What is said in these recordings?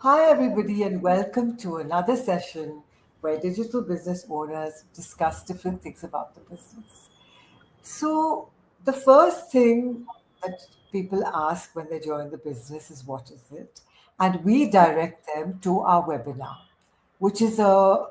Hi, everybody, and welcome to another session where digital business owners discuss different things about the business. So, the first thing that people ask when they join the business is what is it? And we direct them to our webinar, which is a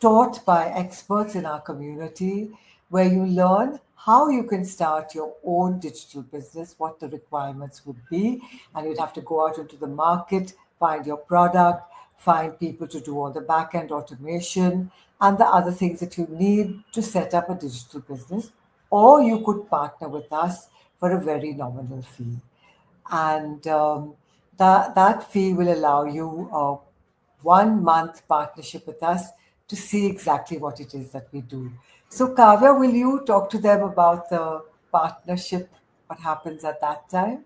taught by experts in our community, where you learn how you can start your own digital business, what the requirements would be, and you'd have to go out into the market, find your product, find people to do all the back end automation, and the other things that you need to set up a digital business. Or you could partner with us for a very nominal fee, and that fee will allow you a 1 month partnership with us to see exactly what it is that we do. So, Kavya, will you talk to them about the partnership, what happens at that time?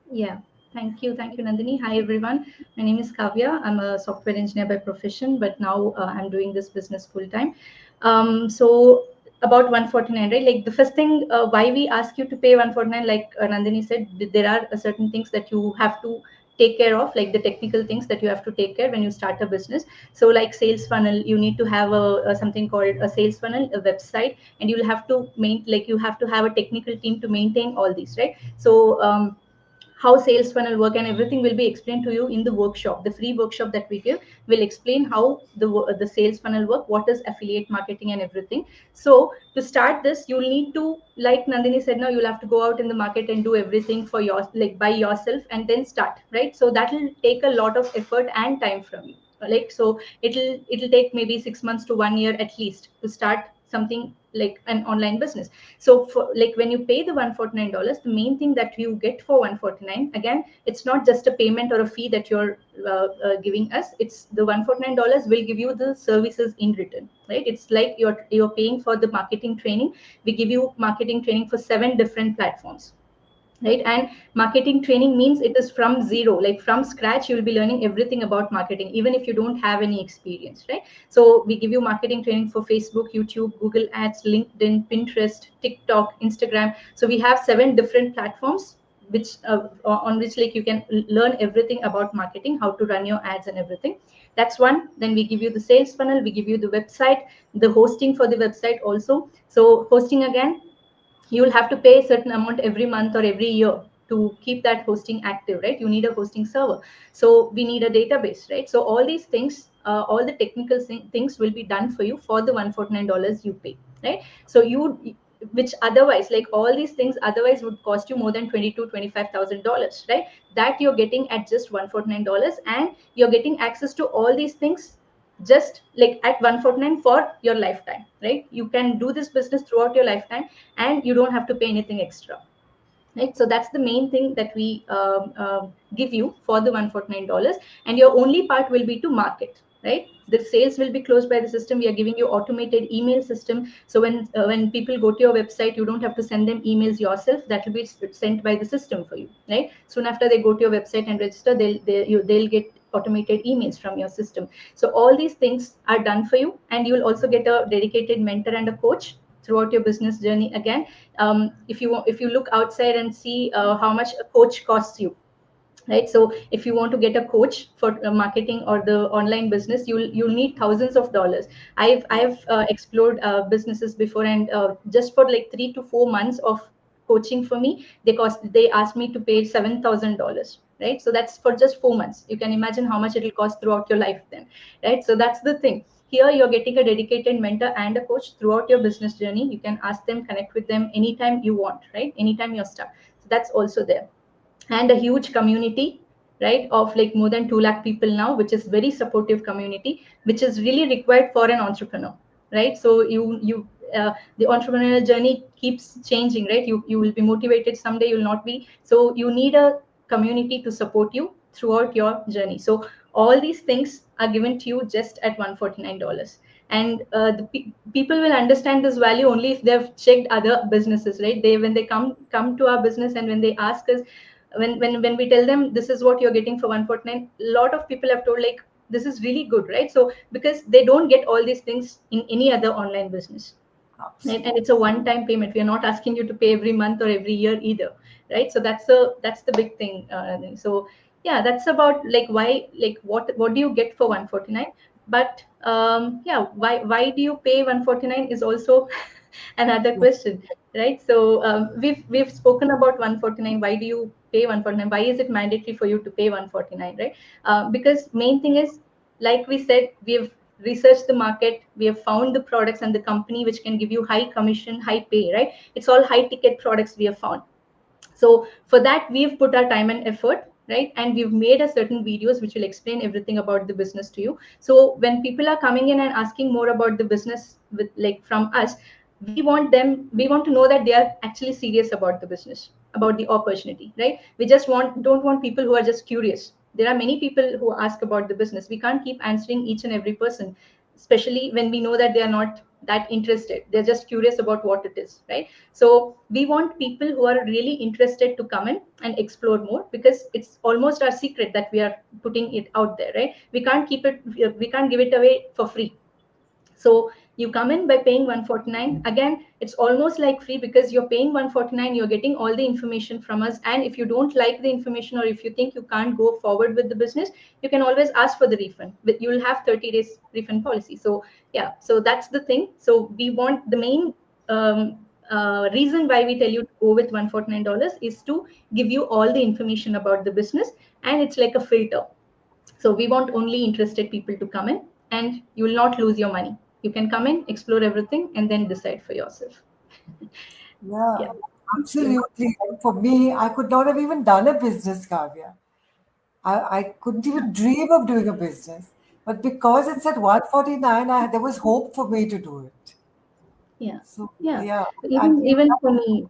Yeah, thank you. Thank you, Nandini. Hi, everyone. My name is Kavya. I'm a software engineer by profession, but now I'm doing this business full time. So, about 149, right? Like the first thing, why we ask you to pay 149, like Nandini said, there are certain things that you have to take care of, like the technical things that you have to take care when you start a business. So like sales funnel, you need to have a something called a sales funnel, a website, and you'll have to you have to have a technical team to maintain all these, right? So how sales funnel work and everything will be explained to you in the workshop. The free workshop that we give will explain how the sales funnel work, what is affiliate marketing and everything. So to start this, you'll need to, like Nandini said, now you'll have to go out in the market and do everything for your, like by yourself, and then start, right? So that will take a lot of effort and time from you. Like, so it'll take maybe 6 months to 1 year at least to start something like an online business. So for like when you pay the $149, the main thing that you get for 149, again, it's not just a payment or a fee that you're giving us. It's the $149 will give you the services in return, right? It's like you're paying for the marketing training. We give you marketing training for 7 different platforms, right? And marketing training means it is from zero, like from scratch. You will be learning everything about marketing even if you don't have any experience, right? So we give you marketing training for Facebook, YouTube, Google Ads, LinkedIn, Pinterest, TikTok, Instagram. So we have 7 different platforms which on which like you can learn everything about marketing, how to run your ads and everything. That's one. Then we give you the sales funnel, we give you the website, the hosting for the website also. So hosting, again, you will have to pay a certain amount every month or every year to keep that hosting active, right? You need a hosting server. So we need a database, right? So all these things, all the technical things will be done for you for the $149 you pay, right? So you, which otherwise, like all these things otherwise would cost you more than $22,000 to $25,000, right? That you're getting at just $149, and you're getting access to all these things just like at 149 for your lifetime, right? You can do this business throughout your lifetime and you don't have to pay anything extra, right? So that's the main thing that we give you for the $149. And your only part will be to market, right? The sales will be closed by the system. We are giving you automated email system, so when people go to your website, you don't have to send them emails yourself. That will be sent by the system for you, right? Soon after they go to your website and register, they'll get automated emails from your system. So all these things are done for you, and you will also get a dedicated mentor and a coach throughout your business journey. Again, if you look outside and see how much a coach costs you, right? So if you want to get a coach for marketing or the online business, you'll need thousands of dollars. I've explored businesses before, and just for like 3 to 4 months of coaching for me, they asked me to pay $7,000, right? So that's for just 4 months. You can imagine how much it will cost throughout your life then, right? So that's the thing. Here you're getting a dedicated mentor and a coach throughout your business journey. You can ask them, connect with them anytime you want, right? Anytime you're stuck. So that's also there. And a huge community, right, of like more than 2 lakh people now, which is very supportive community, which is really required for an entrepreneur, right? So the entrepreneurial journey keeps changing, right? You will be motivated, someday you'll not be. So you need a community to support you throughout your journey. So all these things are given to you just at $149. And people will understand this value only if they've checked other businesses, right? They, when they come to our business, and when they ask us, when we tell them this is what you're getting for 149, a lot of people have told like this is really good, right? So because they don't get all these things in any other online business, right? And it's a one time payment. We are not asking you to pay every month or every year either, right? So that's the big thing. So yeah, that's about like why, like what do you get for 149? But yeah, why do you pay 149 is also another Yeah. question, right? So we've spoken about 149. Why do you pay 149? Why is it mandatory for you to pay 149, right? Because main thing is, like we said, we've researched the market, we have found the products and the company which can give you high commission, high pay, right? It's all high ticket products we have found. So for that, we've put our time and effort, right? And we've made a certain videos which will explain everything about the business to you. So when people are coming in and asking more about the business with like from us, we want to know that they are actually serious about the business, about the opportunity, right? We just don't want people who are just curious. There are many people who ask about the business. We can't keep answering each and every person, especially when we know that they are not that interested. They're just curious about what it is, right? So we want people who are really interested to come in and explore more, because it's almost our secret that we are putting it out there, right? We can't give it away for free. So you come in by paying 149. Again, it's almost like free, because you're paying 149, you're getting all the information from us. And if you don't like the information, or if you think you can't go forward with the business, you can always ask for the refund. But you will have 30 days refund policy. So yeah, so that's the thing. So we want the main reason why we tell you to go with $149 is to give you all the information about the business, and it's like a filter. So we want only interested people to come in, and you will not lose your money. You can come in, explore everything, and then decide for yourself. Yeah, Yeah. Yeah. absolutely. And for me, I could not have even done a business, Kavya. I couldn't even dream of doing a business. But because it's at 149, there was hope for me to do it. Yeah. So, Yeah. yeah. And Even for me,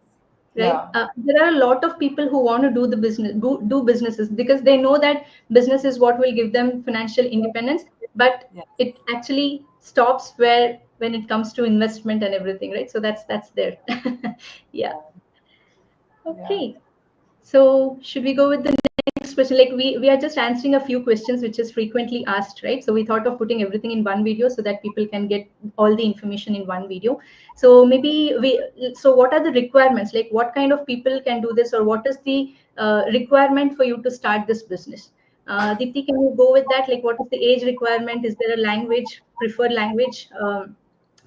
right? yeah, There are a lot of people who want to do the business, do businesses, because they know that business is what will give them financial independence. But yeah, it actually stops where when it comes to investment and everything, right? So that's there. Yeah. yeah, yeah. Okay. So should we go with the next question? Like we are just answering a few questions which is frequently asked, right? So we thought of putting everything in one video so that people can get all the information in one video. So maybe so what are the requirements? Like what kind of people can do this, or what is the requirement for you to start this business? Dipti, can you go with that? Like what is the age requirement? Is there a language, preferred language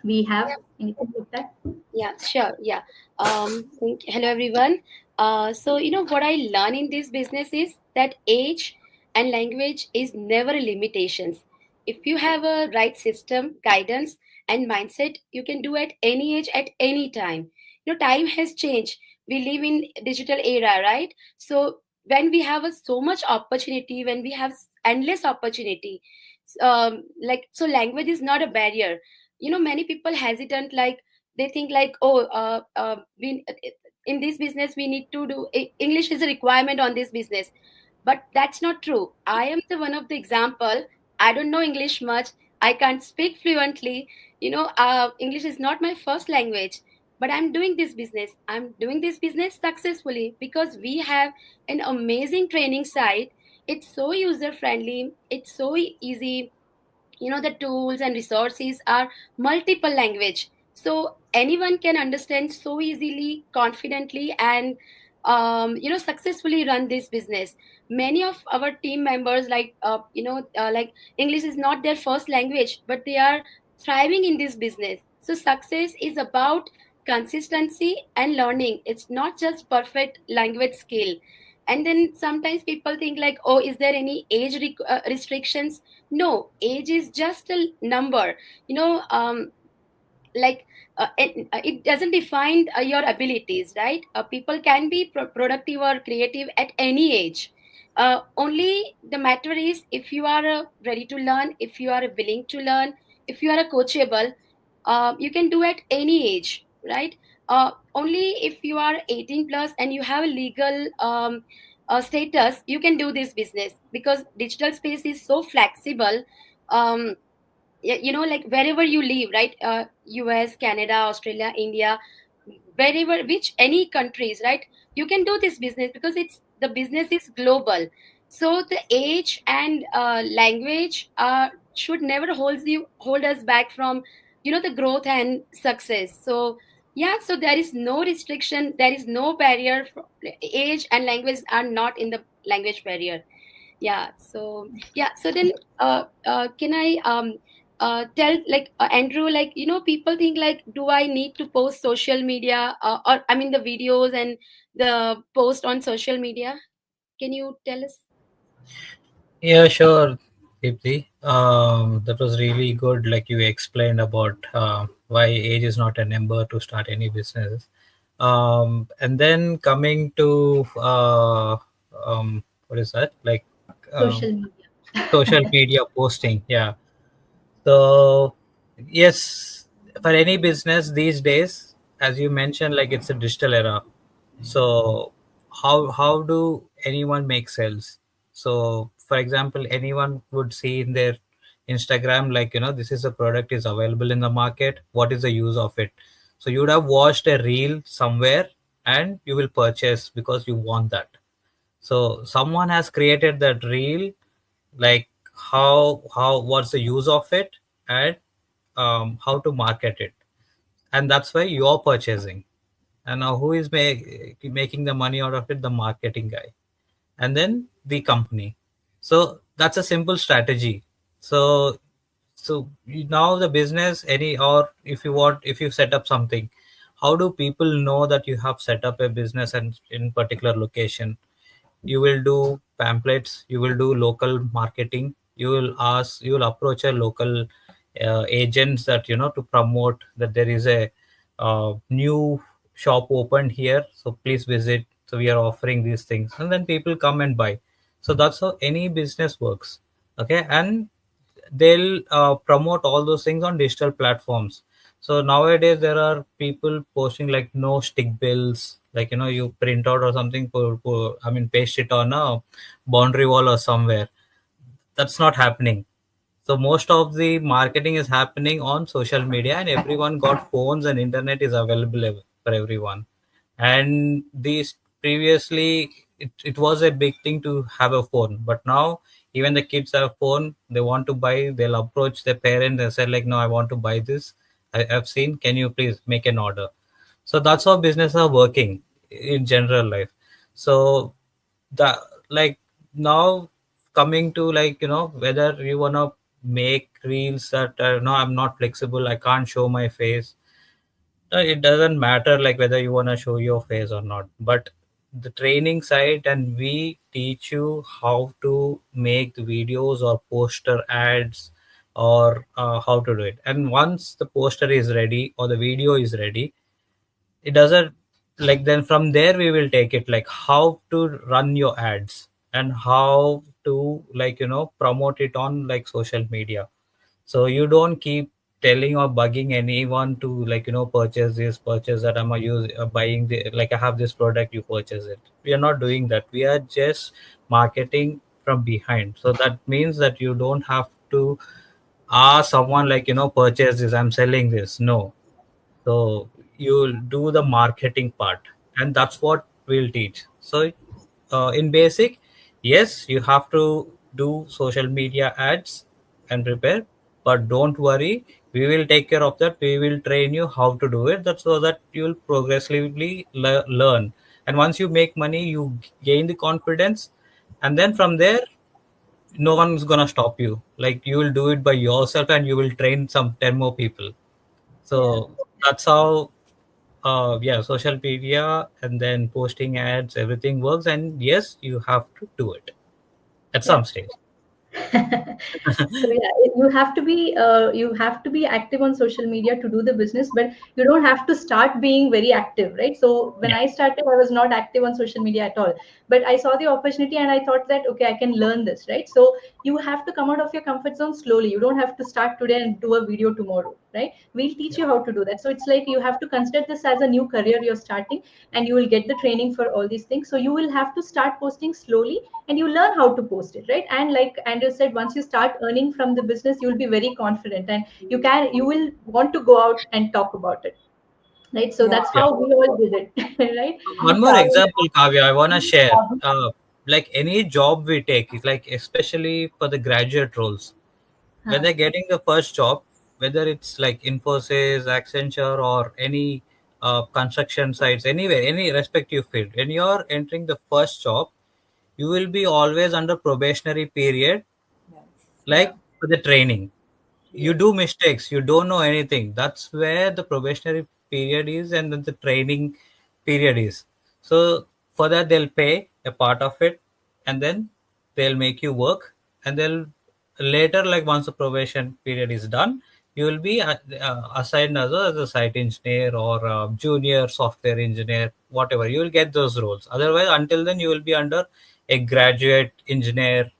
we have? Anything like that? Yeah, sure. Yeah. Hello, everyone. What I learn in this business is that age and language is never a limitations. If you have a right system, guidance, and mindset, you can do at any age, at any time. Time has changed. We live in digital era, right? So when we have so much opportunity, when we have endless opportunity, language is not a barrier. Many people hesitant, like they think like, oh, we in this business we need to do English is a requirement on this business. But that's not true. I am the one of the example. I don't know English much. I can't speak fluently. English is not my first language, but I'm doing this business successfully because we have an amazing training site. It's so user friendly, it's so easy. The tools and resources are multiple language, so anyone can understand so easily, confidently, and successfully run this business. Many of our team members, like English is not their first language, but they are thriving in this business. So success is about consistency and learning. It's not just perfect language skill. And then sometimes people think like, oh, is there any age restrictions? No, age is just a number. you know um, it doesn't define your abilities, right? People can be productive or creative at any age. Only the matter is, if you are ready to learn, if you are willing to learn, if you are coachable, you can do at any age, right? Only if you are 18 plus and you have a legal status, you can do this business, because digital space is so flexible. um, like wherever you live, right? US, Canada, Australia, India, wherever, which any countries, right? You can do this business because it's the business is global. So the age and language should never hold us back from the growth and success. So yeah, so there is no restriction, there is no barrier. Age and language are not in the language barrier. Yeah. So yeah. So then, can I tell, like, Andrew, like, people think like, do I need to post social media, or I mean the videos and the post on social media? Can you tell us? Yeah, sure, Deepthi. That was really good. Like you explained about why age is not a number to start any business. And then coming to what is that? Like um, Social media. social media posting. Yeah. So yes, for any business these days, as you mentioned, like it's a digital era. So how do anyone make sales? So for example, anyone would see in their Instagram, like, this is a product is available in the market. What is the use of it? So you would have watched a reel somewhere and you will purchase because you want that. So someone has created that reel, like how what's the use of it, and how to market it, and that's why you're purchasing. And now who is making the money out of it? The marketing guy, and then the company. So that's a simple strategy. So now the business, any, or if you want, if you set up something, how do people know that you have set up a business and in particular location? You will do pamphlets, you will do local marketing, you will approach a local agents, that to promote that there is a new shop opened here, so please visit, so we are offering these things, and then people come and buy. So that's how any business works. Okay. And they'll promote all those things on digital platforms. So nowadays there are people posting like no stick bills, like you print out or something, I mean paste it on a boundary wall or somewhere. That's not happening. So most of the marketing is happening on social media, and everyone got phones and internet is available for everyone. And these previously, it was a big thing to have a phone, but now even the kids have phone. They want to buy, they'll approach their parents and say like, no, I want to buy this. I've seen. Can you please make an order? So that's how business are working in general life. So the, like, now coming to, like, whether you want to make reels that no, I'm not flexible, I can't show my face. No, it doesn't matter like whether you want to show your face or not, but the training side, and we teach you how to make the videos or poster ads, or how to do it. And once the poster is ready or the video is ready, it doesn't, like, then from there we will take it, like how to run your ads and how to, like, promote it on like social media. So you don't keep telling or bugging anyone to, like, purchase this, purchase that, I'm a use buying the, like, I have this product, you purchase it. We are not doing that. We are just marketing from behind. So that means that you don't have to ask someone, like, purchase this, I'm selling this. No. So you'll do the marketing part, and that's what we'll teach. So in basic, yes, you have to do social media ads and prepare, but don't worry, we will take care of that. We will train you how to do it. That's so that you'll progressively learn. And once you make money, you gain the confidence, and then from there, no one's gonna stop you. Like, you will do it by yourself, and you will train some 10 more people. Yeah. So that's how, yeah, social media and then posting ads, everything works. And yes, you have to do it at Yeah. some stage. So yeah, you have to be active on social media to do the business, but you don't have to start being very active, right? So when Yeah, I started, I was not active on social media at all, but I saw the opportunity and I thought that okay, I can learn this, right? So you have to come out of your comfort zone slowly. You don't have to start today and do a video tomorrow, right? We'll teach yeah, you how to do that. So it's like you have to consider this as a new career you're starting, and you will get the training for all these things. So you will have to start posting slowly, and you learn how to post it, right? And like Andrew said, once you start earning from the business, you'll be very confident, and you will want to go out and talk about it, right? So Yeah. that's yeah. how we all did it. Right? One more So example, Kavya, I want to share. Like any job we take, it's like especially for the graduate roles, when huh, they're getting the first job, whether it's like Infosys, Accenture, or any construction sites, anywhere, any respective field, when you're entering the first job, you will be always under probationary period, Yes. Yeah. like for the training. You Yes. do mistakes, you don't know anything. That's where the probationary period is, and then the training period is. So for that, they'll pay a part of it, and then they'll make you work, and they'll later, like once the probation period is done, you will be assigned as a site engineer or a junior software engineer, whatever. You will get those roles. Otherwise, until then, you will be under a graduate engineer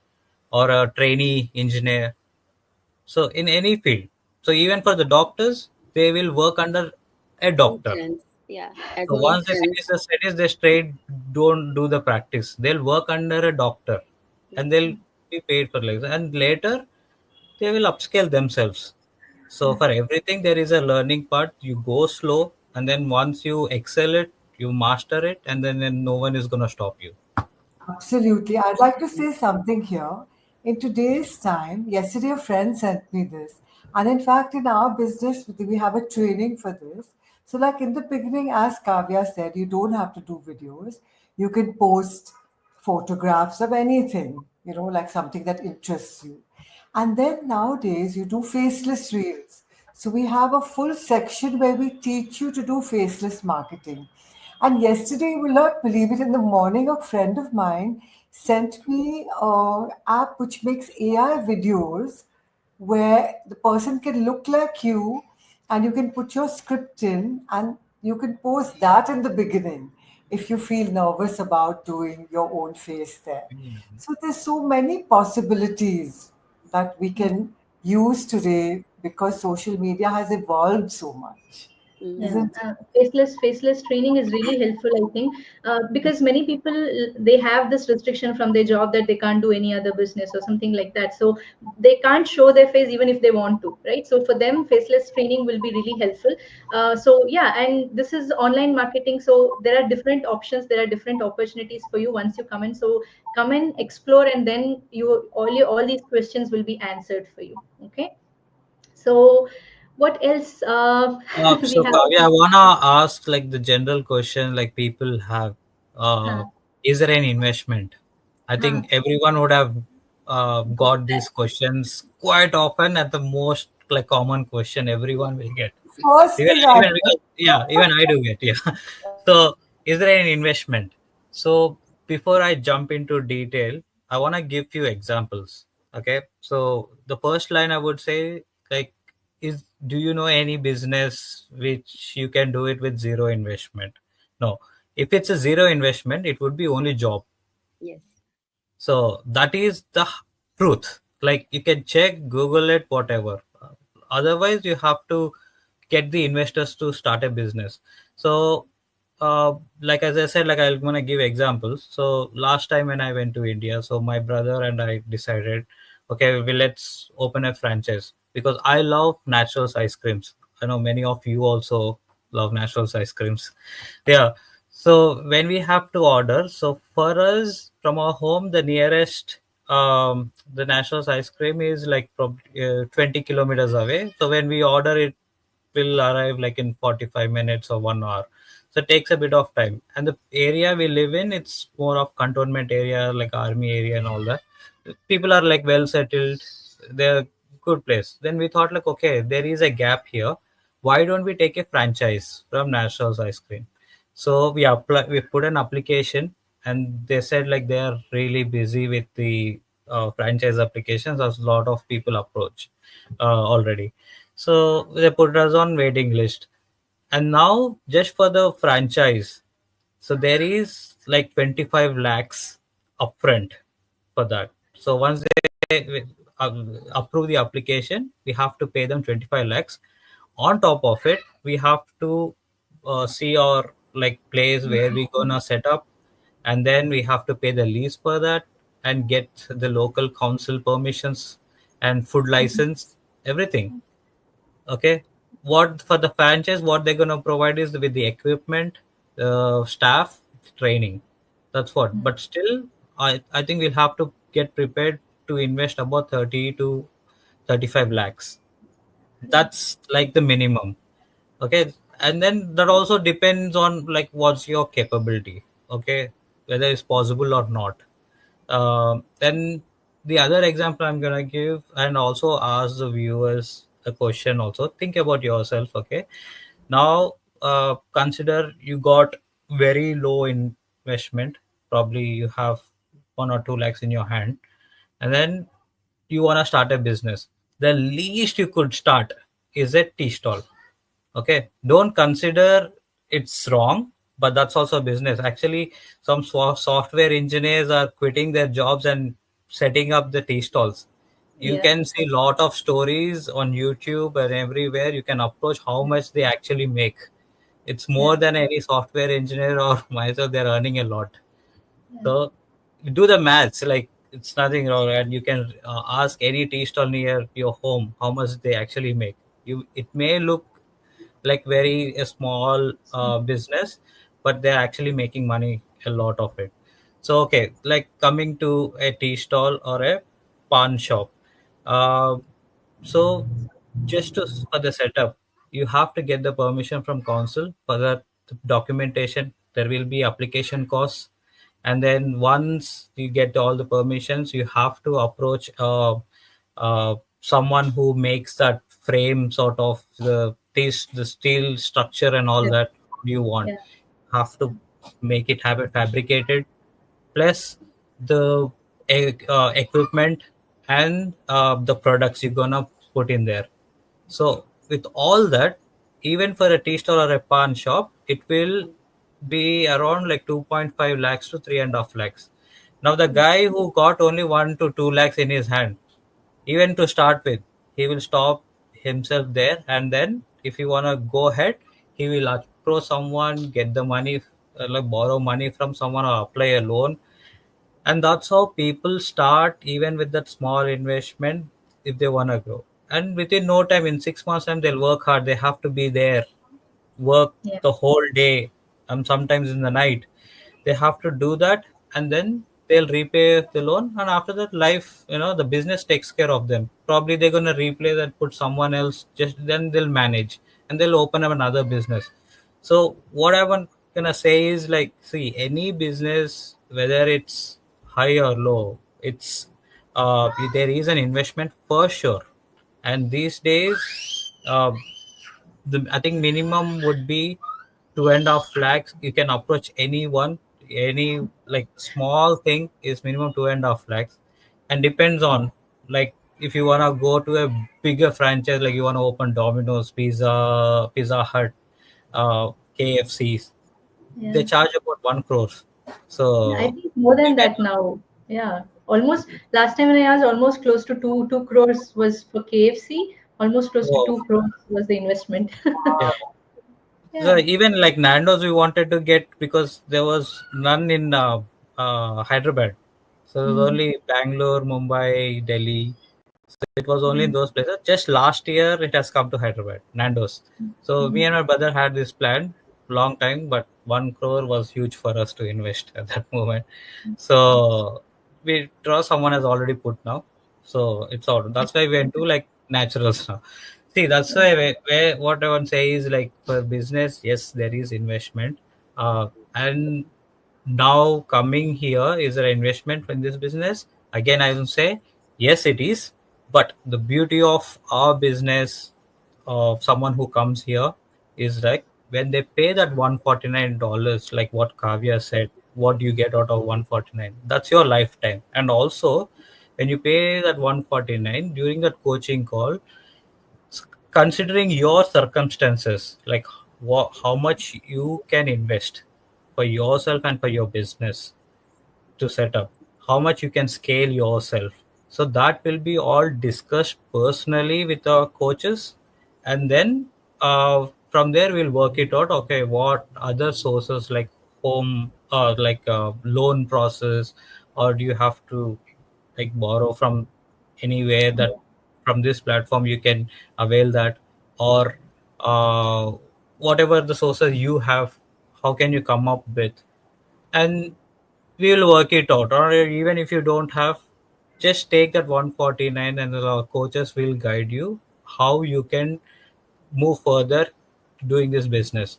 or a trainee engineer. So in any field, so even for the doctors, they will work under a doctor. Entrance. Yeah. So As an once they entrance. finish the studies, they straight don't do the practice. They'll work under a doctor, and they'll be paid for like that. And later they will upscale themselves. So for everything, there is a learning part. You go slow, and then once you excel it, you master it, and then no one is gonna stop you. Absolutely. I'd like to say something here. In today's time, yesterday a friend sent me this. And in fact, in our business, we have a training for this. So, like in the beginning, as Kavya said, you don't have to do videos. You can post photographs of anything, like something that interests you. And then nowadays, you do faceless reels. So, we have a full section where we teach you to do faceless marketing. And yesterday, you will not believe it, in the morning, a friend of mine sent me an app which makes AI videos where the person can look like you and you can put your script in and you can post that in the beginning if you feel nervous about doing your own face there. So there's so many possibilities that we can use today because social media has evolved so much, Mm. Yeah, isn't it? faceless training is really helpful, I think, because many people, they have this restriction from their job that they can't do any other business or something like that. So they can't show their face even if they want to, right? So for them, faceless training will be really helpful. So yeah, and this is online marketing, so there are different options, there are different opportunities for you once you come in. So come and explore, and then all these questions will be answered for you. Okay. So what else we So have? Kavya, I wanna ask like the general question like people have. Uh, Huh, is there any investment? I huh. think everyone would have got these questions quite often. At the most like common question everyone will get. First Even thing I even because yeah, even I do get yeah. So is there any investment? So before I jump into detail, I wanna give few examples. Okay. So the first line I would say like is do you know any business which you can do it with zero investment? No. If it's a zero investment, it would be only job. Yes. So that is the truth. Like you can check, Google it, whatever. Otherwise, you have to get the investors to start a business. So, like as I said, like I'm gonna give examples. So last time when I went to India, so my brother and I decided, okay, let's open a franchise because I love naturals ice creams. I know many of you also love naturals ice creams. Yeah. So when we have to order, so for us from our home, the nearest the Nationals ice cream is like from 20 kilometers away. So when we order it, will arrive like in 45 minutes or 1 hour. So it takes a bit of time. And the area we live in, it's more of cantonment area, like army area and all that. People are like well settled. They're good place. Then we thought like, okay, there is a gap here. Why don't we take a franchise from Nationals ice cream? So we put an application, and they said like they are really busy with the franchise applications. As a lot of people approach already, so they put us on waiting list. And now just for the franchise, so there is like 25 lakhs upfront for that. So once they approve the application, we have to pay them 25 lakhs. On top of it, we have to see our like place where we gonna set up, and then we have to pay the lease for that and get the local council permissions and food license, everything. Okay. What for the franchise, what they're going to provide is with the equipment, staff, training. That's what. But still, I think we'll have to get prepared to invest about 30 to 35 lakhs. That's like the minimum. Okay. And then that also depends on like what's your capability. Okay. Whether it's possible or not. Then the other example I'm gonna give, and also ask the viewers a question. Also, think about yourself. Okay, now consider you got very low investment. Probably you have 1 or 2 lakhs in your hand, and then you wanna start a business. The least you could start is a tea stall. Okay, don't consider it's wrong, but that's also a business. Actually, some software engineers are quitting their jobs and setting up the tea stalls. You Yeah. can see a lot of stories on YouTube and everywhere. You can approach how much they actually make. It's Yeah. more than any software engineer or myself. They're earning a lot. Yeah. So do the maths. Like, it's nothing wrong, and you can ask any tea stall near your home how much they actually make. You, it may look like very a small business, but they're actually making money, a lot of it. So okay, like coming to a tea stall or a pawn shop. uh, so just to, for the setup, you have to get the permission from council for the documentation. There will be application costs, and then once you get all the permissions, you have to approach someone who makes that frame, sort of the steel structure and all Yeah. that you want. Yeah. Have to make it have it fabricated, plus the equipment and the products you're gonna put in there. So with all that, even for a tea stall or a pawn shop, it will be around like 2.5 lakhs to 3.5 lakhs. Now the guy who got only 1 to 2 lakhs in his hand, even to start with, he will stop himself there, and then if he wanna go ahead, he will approach someone, get the money, like borrow money from someone or apply a loan. And that's how people start, even with that small investment, if they want to grow. And within no time, in 6 months time, they'll work hard. They have to be there, work Yeah. the whole day, and sometimes in the night. They have to do that, and then they'll repay the loan. And after that, life, the business takes care of them. Probably they're gonna replace and put someone else. Just then they'll manage, and they'll open up another business. So what I'm gonna say is, like, see, any business, whether it's high or low, it's there is an investment for sure. And these days, I think minimum would be 2.5 lakhs. You can approach anyone, any like small thing is minimum 2.5 lakhs, and depends on, like, if you wanna go to a bigger franchise, like you wanna open Domino's, Pizza Hut, KFCs, they Yeah. charge about 1 crore. Yeah. I So think more you than can, that now. Yeah. Almost last time when I asked, almost close to two crores was for KFC. Almost close to oh, 2 crores was the investment. yeah. So Yeah. even like Nando's, we wanted to get because there was none in Hyderabad. So it was Mm. only Bangalore, Mumbai, Delhi. So it was only in Mm. those places. Just last year, it has come to Hyderabad, Nando's. So me Mm. and my brother had this plan long time, but 1 crore was huge for us to invest at that moment. So we draw someone has already put now. So it's all. That's why we went to like naturals now. See, that's why where what I want to say is, like, for business, yes, there is investment. And now coming here, is there investment in this business? Again, I will say yes, it is. But the beauty of our business, of someone who comes here, is like when they pay that $149, like what Kavya said, what do you get out of 149? That's your lifetime. And also, when you pay that 149 during that coaching call, considering your circumstances, like how much you can invest for yourself and for your business to set up, how much you can scale yourself. So that will be all discussed personally with our coaches, and then from there we'll work it out. Okay, what other sources, like home, like loan process, or do you have to like borrow from anywhere, that from this platform you can avail that, or uh, whatever the sources you have, how can you come up with, and we will work it out. Or even if you don't have, just take that 149, and our coaches will guide you how you can move further doing this business.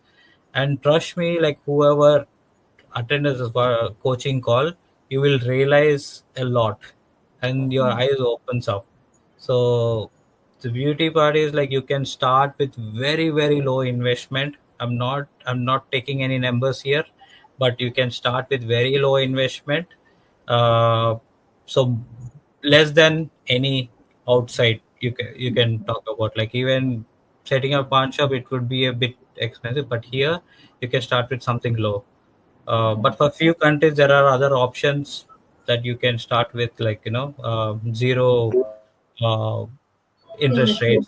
And trust me, like, whoever attended this coaching call, you will realize a lot, and your eyes opens up. So the beauty part is like you can start with very low investment. I'm not taking any numbers here, but you can start with very low investment. So less than any outside you can talk about, like even setting up pawn shop, it would be a bit expensive, but here you can start with something low. But for few countries there are other options that you can start with, like zero uh, interest Investment. rates,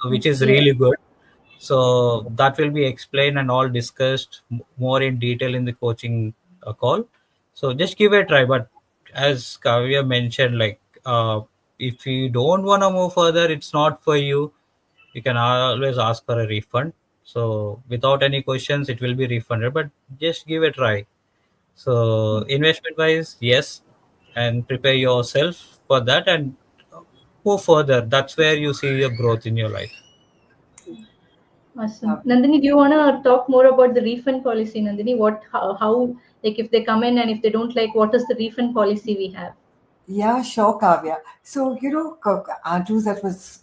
which is Yes. really good. So that will be explained and all discussed more in detail in the coaching call. So just give it a try. But as Kavya mentioned, like if you don't want to move further, it's not for you. You can always ask for a refund. So without any questions, it will be refunded. But just give it a try. So investment wise, yes, and prepare yourself for that and move further. That's where you see your growth in your life. Awesome. Lovely. Nandini, do you want to talk more about the refund policy, Nandini? How, like, if they come in and if they don't like, what is the refund policy we have? Yeah, sure, Kavya. So, Andrew, that was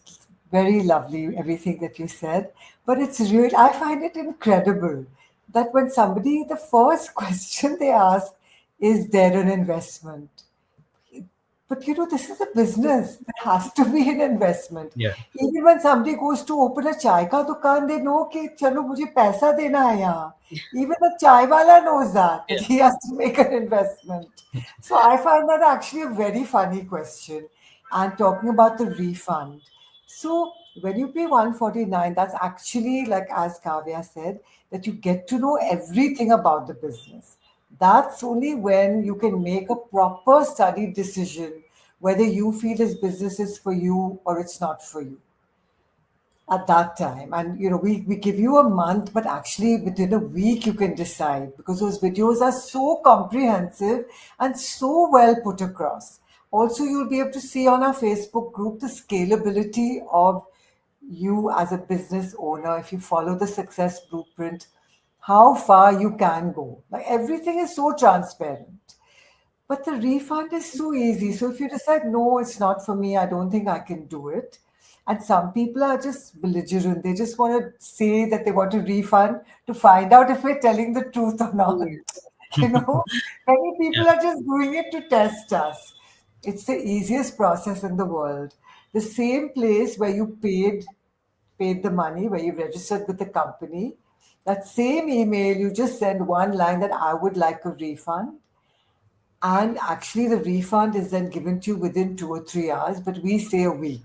very lovely, everything that you said. But it's real, I find it incredible that when somebody, the first question they ask, is there an investment? But this is a business. There has to be an investment. Yeah. Even when somebody goes to open a chai ka dukan, they know कि चलो मुझे पैसा देना है यहाँ. Even the chai wala knows that Yeah. he has to make an investment. So I find that actually a very funny question. And talking about the refund. So when you pay 149, that's actually like as Kavya said, that you get to know everything about the business. That's only when you can make a proper studied decision whether you feel this business is for you or it's not for you at that time. And we give you a month, but actually within a week you can decide because those videos are so comprehensive and so well put across. Also, you'll be able to see on our Facebook group the scalability of you as a business owner if you follow the success blueprint, how far you can go. Like everything is so transparent. But the refund is so easy. So if you decide, no, it's not for me, I don't think I can do it. And some people are just belligerent. They just want to say that they want a refund to find out if we're telling the truth or not. Yeah. You know, many Yeah. people are just doing it to test us. It's the easiest process in the world. The same place where you paid the money, where you registered with the company, that same email, you just send one line that I would like a refund, and actually, the refund is then given to you within 2 or 3 hours, but we say a week.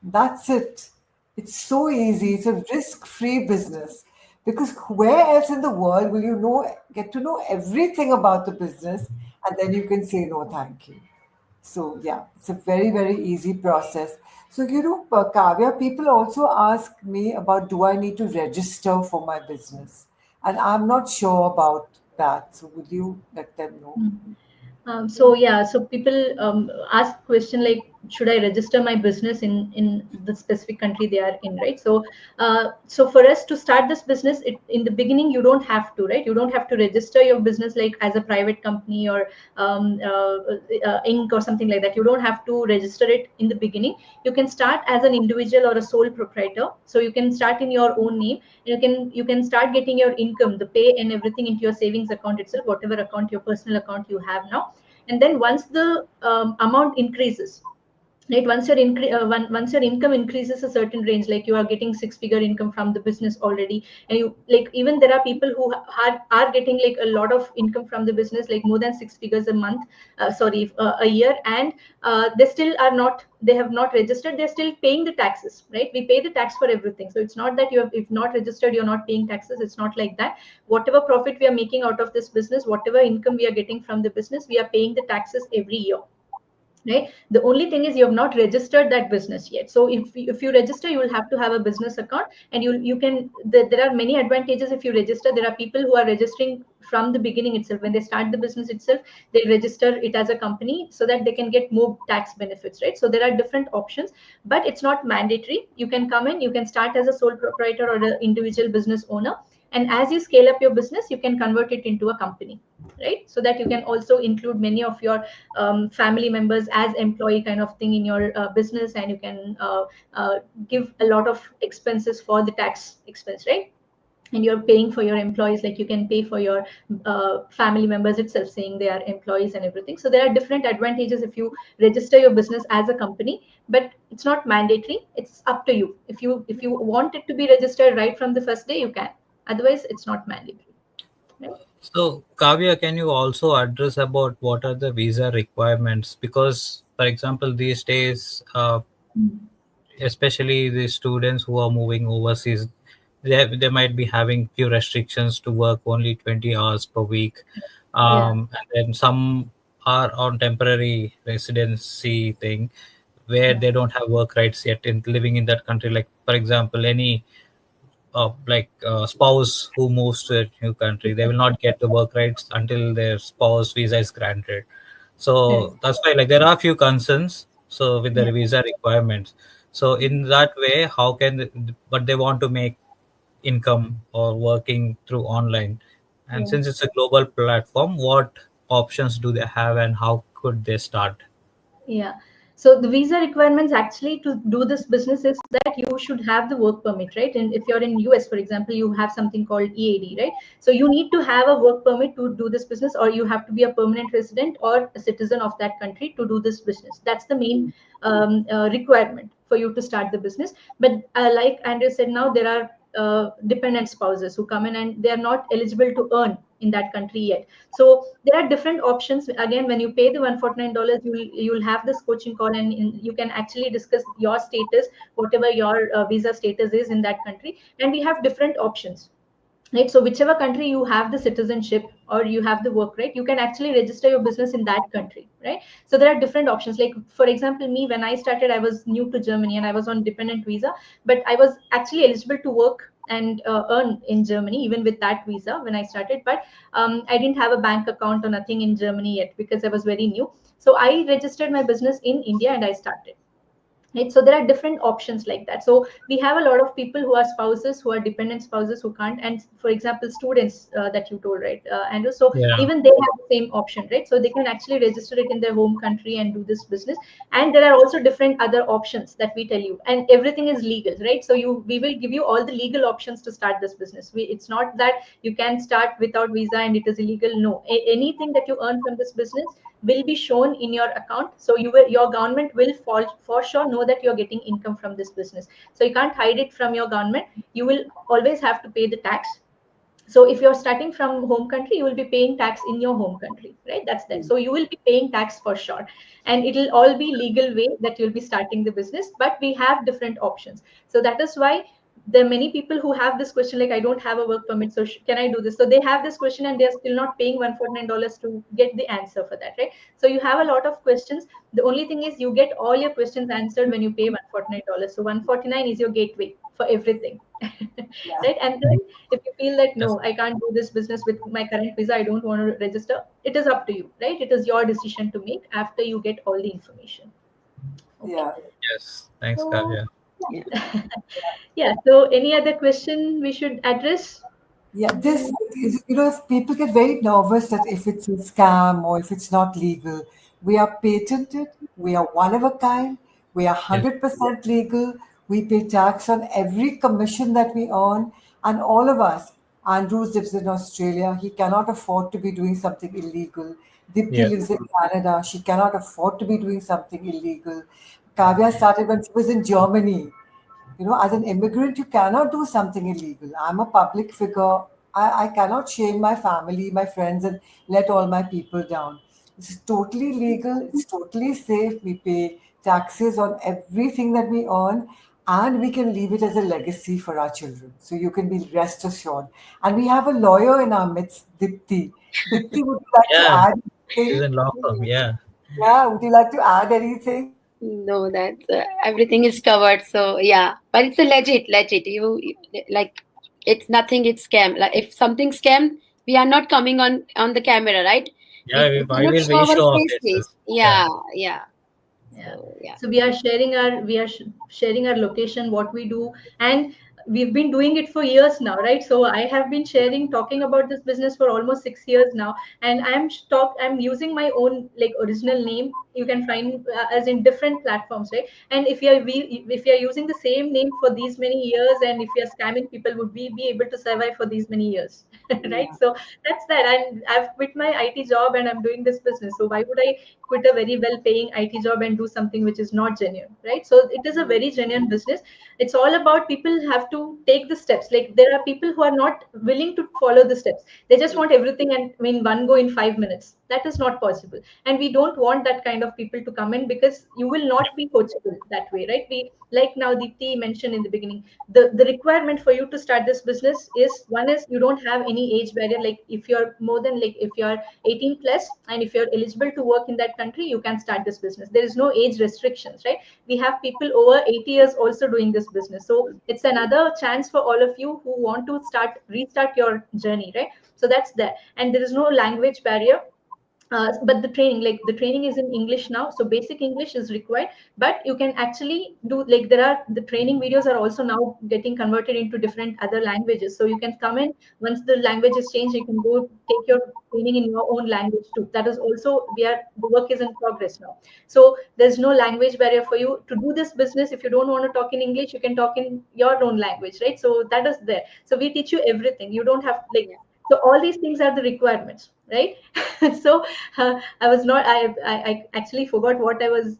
That's it. It's so easy. It's a risk-free business because where else in the world will you get to know everything about the business and then you can say no, thank you. So yeah, it's a very easy process. So Kavya, people also ask me about do I need to register for my business, and I'm not sure about that. So would you let them know? So yeah, so people ask question like, should I register my business in the specific country they are in, right? So for us to start this business, in the beginning you don't have to, right? You don't have to register your business like as a private company or Inc. or something like that. You don't have to register it in the beginning. You can start as an individual or a sole proprietor. So you can start in your own name. You can start getting your income, the pay and everything into your savings account itself, whatever account, your personal account you have now. And then once the amount increases, right, once your income increases a certain range, like you are getting six-figure income from the business already, and you like, even there are people who are getting like a lot of income from the business, like more than six figures a month, sorry, a year, and they still are not, they have not registered, they're still paying the taxes, right? We pay the tax for everything. So it's not that you have, if not registered, you're not paying taxes. It's not like that. Whatever profit we are making out of this business, whatever income we are getting from the business, we are paying the taxes every year, right? The only thing is you have not registered that business yet. So if you register, you will have to have a business account, and you can, there are many advantages if you register. There are people who are registering from the beginning itself. When they start the business itself, they register it as a company so that they can get more tax benefits, right? So there are different options, but it's not mandatory. You can come in, you can start as a sole proprietor or an individual business owner. And as you scale up your business, you can convert it into a company, right? So that you can also include many of your family members as employee kind of thing in your business, and you can give a lot of expenses for the tax expense, right? And you're paying for your employees, like you can pay for your family members itself, saying they are employees and everything. So there are different advantages if you register your business as a company, but it's not mandatory. It's up to you. If you want it to be registered right from the first day, you can. Otherwise, it's not mandatory, right? So, Kavya, can you also address about what are the visa requirements? Because, for example, these days, especially the students who are moving overseas, they might be having few restrictions to work only 20 hours per week. Yeah. And then some are on temporary residency thing where Yeah. they don't have work rights yet in living in that country. Like, for example, any spouse who moves to a new country, they will not get the work rights until their spouse visa is granted. Correct. So that's why, like, there are a few concerns. So with the Yeah. visa requirements, so in that way, how can but they want to make income or working through online, and Yeah. since it's a global platform, what options do they have and how could they start? Yeah. So the visa requirements actually to do this business is that you should have the work permit, right? And if you're in US, for example, you have something called EAD, right? So you need to have a work permit to do this business, or you have to be a permanent resident or a citizen of that country to do this business. That's the main requirement for you to start the business. But like Andrew said, now there are dependent spouses who come in and they are not eligible to earn in that country yet. So there are different options. Again, when you pay the $149, you'll have this coaching call, and you can actually discuss your status, whatever your visa status is in that country, and we have different options, right? So whichever country you have the citizenship or you have the work right, you can actually register your business in that country, right? So there are different options. Like for example, me, when I started, I was new to Germany and I was on dependent visa, but I was actually eligible to work and earn in Germany even with that visa when I started. But I didn't have a bank account or nothing in Germany yet because I was very new. So I registered my business in India and I started, right? So there are different options like that. So we have a lot of people who are spouses, who are dependent spouses, who can't. And for example, students that you told, right, Andrew, so Yeah. even they have the same option, right? So they can actually register it in their home country and do this business. And there are also different other options that we tell you, and everything is legal, right? So we will give you all the legal options to start this business. It's not that you can start without visa and it is illegal. No, anything that you earn from this business will be shown in your account. So your government will for sure know that you're getting income from this business. So you can't hide it from your government. You will always have to pay the tax. So if you're starting from home country, you will be paying tax in your home country, right? That's that. So you will be paying tax for sure, and it will all be legal way that you'll be starting the business. But we have different options. So that is why there are many people who have this question, like, I don't have a work permit, so can I do this? So they have this question and they're still not paying $149 to get the answer for that, right? So you have a lot of questions. The only thing is you get all your questions answered when you pay $149. So 149 is your gateway for everything. Yeah. Right? And then if you feel that Yes. no, I can't do this business with my current visa, I don't want to register, it is up to you, right? It is your decision to make after you get all the information. Okay. Yeah. Yes. Thanks, So Kavya. Yeah. yeah, so any other question we should address? Yeah, this Mm, is, if people get very nervous that if it's a scam or if it's not legal, we are patented, we are one of a kind, we are Yes. 100% legal, we pay tax on every commission that we earn, and all of us, Andrew lives in Australia, he cannot afford to be doing something illegal. Dipti Yeah. lives in Canada, she cannot afford to be doing something illegal. Kavya started when she was in Germany. As an immigrant, you cannot do something illegal. I'm a public figure. I cannot shame my family, my friends, and let all my people down. This is totally legal. It's totally safe. We pay taxes on everything that we earn, and we can leave it as a legacy for our children. So you can be rest assured. And we have a lawyer in our midst, Dipti. Dipti, would you like to Yeah. add She's anything? in law firm. Yeah. Yeah, would you like to add anything? No, that's everything is covered. So yeah, but it's a legit. Like it's nothing. It's scam. Like if something scam, we are not coming on the camera, right? Yeah. We Why cannot will show we our show our faces. faces? Yeah. Yeah, yeah. Yeah. So yeah. So we are sharing our location, what we do, and we've been doing it for years now, right? So I have been talking about this business for almost 6 years now, and I'm using my own like original name. You can find as in different platforms, right? And if you're using the same name for these many years, and if you're scamming people, would we be able to survive for these many years? Right? Yeah. So that's that. And I've quit my IT job and I'm doing this business. So why would I quit a very well paying IT job and do something which is not genuine, right? So it is a very genuine business. It's all about people have to take the steps. Like there are people who are not willing to follow the steps. They just want everything and in one go in 5 minutes. That is not possible. And we don't want that kind of people to come in, because you will not be coachable that way, right? We, like now Deepti mentioned in the beginning, the requirement for you to start this business is, one is you don't have any age barrier. Like if you're more than, like if you're 18 plus and if you're eligible to work in that country, you can start this business. There is no age restrictions, right? We have people over 80 years also doing this business. So it's another chance for all of you who want to restart your journey, right? So that's there. And there is no language barrier. But the training is in English now, so basic English is required. But you can actually do, like there are, the training videos are also now getting converted into different other languages, so you can come in. Once the language is changed, you can go take your training in your own language too. That is also, the work is in progress now. So there's no language barrier for you to do this business. If you don't want to talk in English, you can talk in your own language, right? So that is there. So we teach you everything. You don't have, like, Yeah. so all these things are the requirements, right? So I was not. I actually forgot what I was.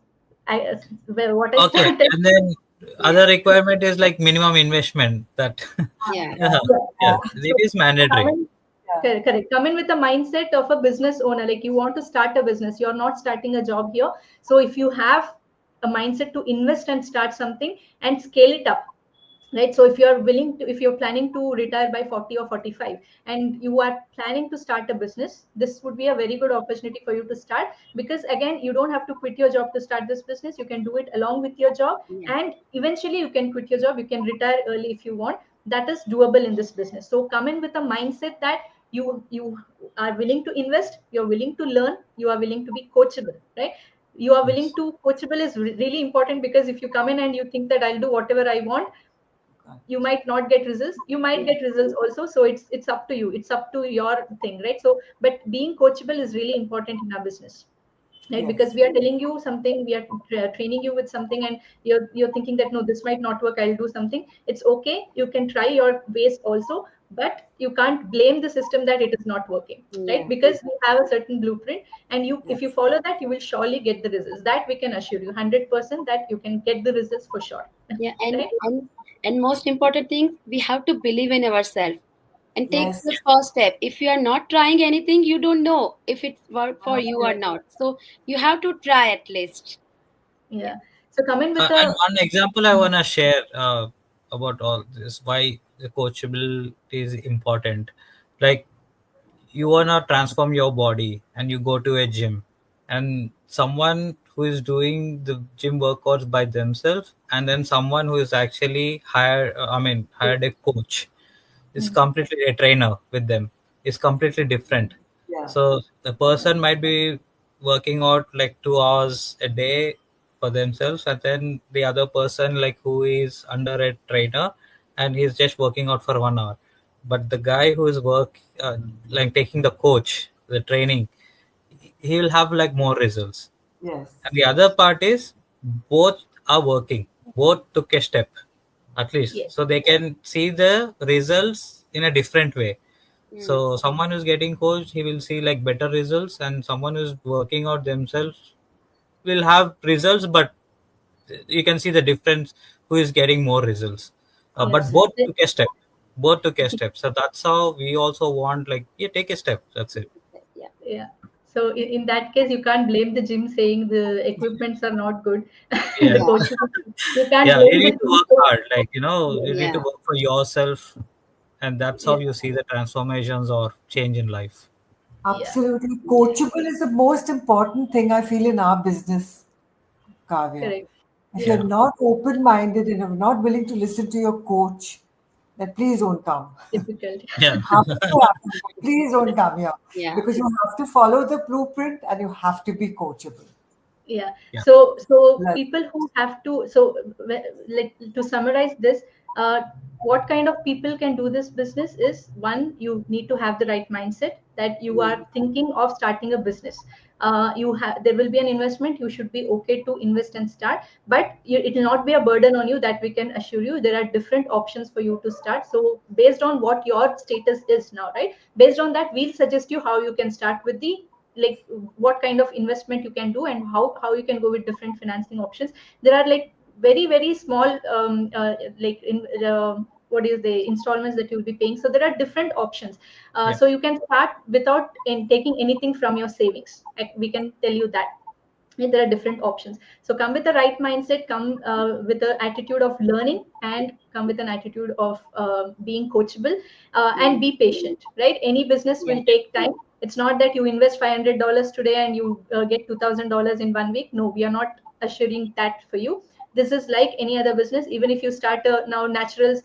What I Okay, started. and then other requirement is like minimum investment that Yeah. yeah, Yeah. yeah, So it is come mandatory. in, Yeah. correct. Come in with a mindset of a business owner. Like you want to start a business. You're not starting a job here. So if you have a mindset to invest and start something and scale it up, right? So if you're willing to, if you're planning to retire by 40 or 45 and you are planning to start a business, this would be a very good opportunity for you to start. Because again, you don't have to quit your job to start this business. You can do it along with your job, Yeah. and eventually you can quit your job, you can retire early if you want. That is doable in this business. So come in with a mindset that you are willing to invest, you're willing to learn, you are willing to be coachable, right? You are willing Yes. to coachable is really important, because if you come in and you think that I'll do whatever I want, you might not get results. You might Yeah. get results also. So it's up to you, it's up to your thing, right? So but being coachable is really important in our business, right? Yes. Because we are telling you something, we are training you with something, and you're thinking that no, this might not work, I'll do something. It's okay, you can try your ways also, but you can't blame the system that it is not working, right? Yeah. Because we have a certain blueprint, and you, if you Yes. follow that, you will surely get the results. That we can assure you 100% that you can get the results for sure. Yeah. Right? And most important thing, we have to believe in ourselves and take Yes. the first step. If you are not trying anything, you don't know if it's work for you or Correct. not. So you have to try at least. Yeah. Yeah. So come in with And a, one example I want to share about all this, why the coachability is important. Like you want to transform your body and you go to a gym, and someone who is doing the gym workouts by themselves, and then someone who is actually hired a coach, is mm, completely a trainer with them, is completely different. Yeah. So the person might be working out like 2 hours a day for themselves, and then the other person like who is under a trainer and he's just working out for 1 hour. But the guy who is like taking the coach, the training, he will have like more results. And Yes. the other part is both are working, both took a step at least, yes, so they can see the results in a different way. Mm. So someone who's getting coached, he will see like better results, and someone who's working out themselves will have results, but you can see the difference who is getting more results. But yes. both took a step, both took a step. So that's how we also want, like, yeah, take a step, that's it. Yeah. Yeah. So in that case, you can't blame the gym saying the equipments are not good. The Yeah, Yeah. coaches, you can't yeah, you blame the need to gym. work hard, like, you need to Yeah. work for yourself, and that's how Yeah, you see the transformations or change in life. yeah, Absolutely. Yeah. Coachable is the most important thing I feel in our business, Kavya. correct. If Yeah, you're Yeah. not open minded and you're not willing to listen to your coach, then please don't come. difficult. Yeah. Happen to happen. Please don't come here Yeah. because you have to follow the blueprint and you have to be coachable. Yeah. Yeah. So Like, people who have to, so like to summarize this, uh, what kind of people can do this business is, one, you need to have the right mindset that you are thinking of starting a business. You have, there will be an investment, you should be okay to invest and start, but it will not be a burden on you, that we can assure you. There are different options for you to start. So based on what your status is now, right, based on that, we'll suggest you how you can start with the, like, what kind of investment you can do, and how you can go with different financing options. There are like very very small like in what is the installments that you'll be paying. So there are different options. Yeah. So you can start without taking anything from your savings. We can tell you that. And there are different options. So come with the right mindset, come with the attitude of learning, and come with an attitude of being coachable, and be patient, right? Any business will take time. It's not that you invest $500 today and you get $2,000 in 1 week. No, we are not assuring that for you. This is like any other business. Even if you start now naturals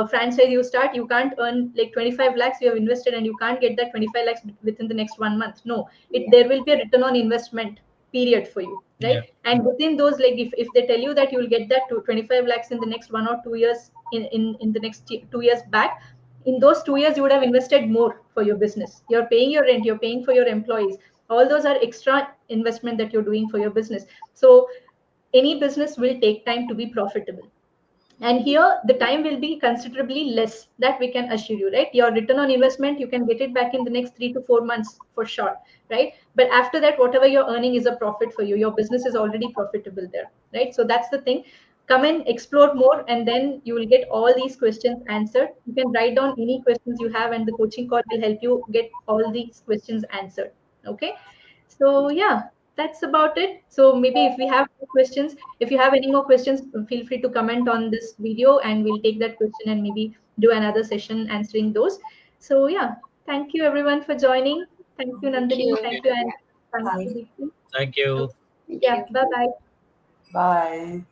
franchise, you start, you can't earn like 25 lakhs you have invested, and you can't get that 25 lakhs within the next 1 month. No, there will be a return on investment period for you, right? Yeah. And within those, like if they tell you that you will get that to 25 lakhs in the next 1 or 2 years, in the next 2 years back, in those 2 years you would have invested more for your business. You're paying your rent, you're paying for your employees. All those are extra investment that you're doing for your business. So any business will take time to be profitable, and here the time will be considerably less, that we can assure you, right? Your return on investment, you can get it back in the next 3 to 4 months for sure, right? But after that, whatever you're earning is a profit for you. Your business is already profitable there, right? So that's the thing. Come and explore more, and then you will get all these questions answered. You can write down any questions you have, and the coaching call will help you get all these questions answered. Okay. So yeah, that's about it. So maybe if we have more questions, if you have any more questions, feel free to comment on this video, and we'll take that question and maybe do another session answering those. So yeah, thank you everyone for joining. Thank you, Thank Nandini. you. Thank you, and thank you, Thank Deepti. Thank So, you. Thank yeah, you. bye bye. Bye.